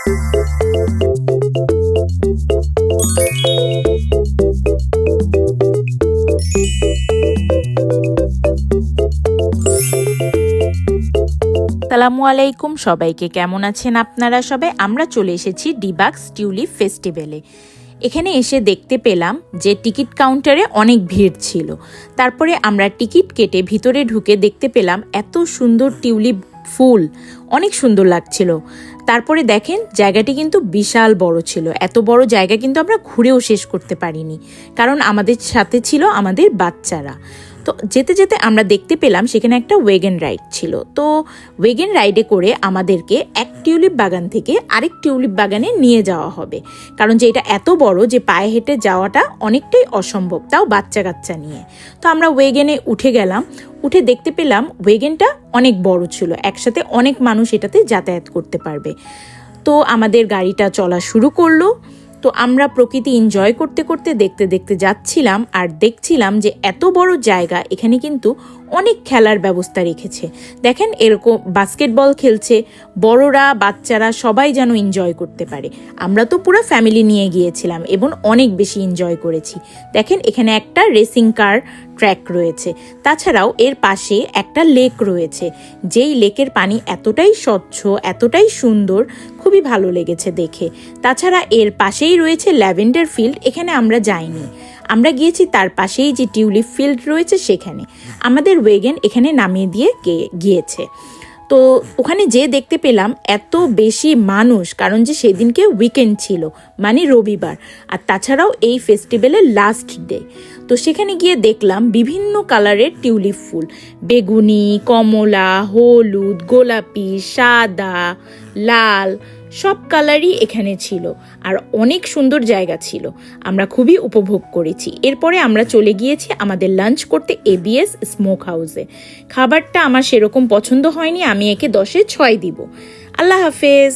আসসালামু আলাইকুম সবাইকে, কেমন আছেন আপনারা সবাই? আমরা চলে এসেছি ডিবাক্স টিউলিপ ফেস্টিভ্যালে। এখানে এসে দেখতে পেলাম যে টিকিট কাউন্টারে অনেক ভিড় ছিল। তারপরে আমরা টিকিট কেটে ভিতরে ঢুকে দেখতে পেলাম এত সুন্দর টিউলিপ ফুল, অনেক সুন্দর লাগছিল। তারপরে দেখেন জায়গাটি কিন্তু বিশাল বড় ছিল। এত বড় জায়গা কিন্তু আমরা ঘুরেও শেষ করতে পারিনি, কারণ আমাদের সাথে ছিল আমাদের বাচ্চারা। তো যেতে যেতে আমরা দেখতে পেলাম সেখানে একটা ওয়েগন রাইড ছিল। তো ওয়েগন রাইডে করে আমাদেরকে এক টিউলিপ বাগান থেকে আরেক টিউলিপ বাগানে নিয়ে যাওয়া হবে, কারণ যে এটা এত বড় যে পায়ে হেঁটে যাওয়াটা অনেকটাই অসম্ভব, তাও বাচ্চা কাচ্চা নিয়ে। তো আমরা ওয়েগনে উঠে গেলাম। উঠে দেখতে পেলাম ওয়েগনটা অনেক বড় ছিল, একসাথে অনেক মানুষ এটাতে যাতায়াত করতে পারবে। তো আমাদের গাড়িটা চলা শুরু করলো। তো আমরা প্রকৃতি এনজয় করতে করতে দেখতে দেখতে যাচ্ছিলাম, আর দেখছিলাম যে এত বড় জায়গা, এখানে কিন্তু অনেক খেলার ব্যবস্থা রেখেছে। দেখেন এরকম বাস্কেটবল খেলছে, বড়রা বাচ্চারা সবাই যেন এনজয় করতে পারে। আমরা তো পুরো ফ্যামিলি নিয়ে গিয়েছিলাম এবং অনেক বেশি এনজয় করেছি। দেখেন এখানে একটা রেসিং কার ট্র্যাক রয়েছে। তাছাড়াও এর পাশে একটা লেক রয়েছে, যেই লেকের পানি এতটাই স্বচ্ছ, এতটাই সুন্দর, খুবই ভালো লেগেছে দেখে। তাছাড়া এর পাশেই রয়েছে ল্যাভেন্ডার ফিল্ড, এখানে আমরা যাইনি। আমরা গিয়েছি তার পাশেই যে টিউলিপ ফিল্ড রয়েছে সেখানে। আমাদের ওয়েগন এখানে নামিয়ে দিয়ে গিয়েছে। তো ওখানে যে দেখতে পেলাম এত বেশি মানুষ, কারণ যে সেদিনকে উইকেন্ড ছিল, মানে রবিবার, আর তাছাড়াও এই ফেস্টিভ্যালের লাস্ট ডে। তো সেখানে গিয়ে দেখলাম বিভিন্ন কালারের টিউলিপ ফুল, বেগুনি, কমলা, হলুদ, গোলাপি, সাদা, লাল, সব কালারই এখানে ছিল, আর অনেক সুন্দর জায়গা ছিল। আমরা খুবই উপভোগ করেছি। এরপরে আমরা চলে গিয়েছি আমাদের লাঞ্চ করতে ABS স্মোক হাউসে। খাবারটা আমার সেরকম পছন্দ হয়নি, আমি একে 10-এ 6 দিব। আল্লাহ হাফেজ।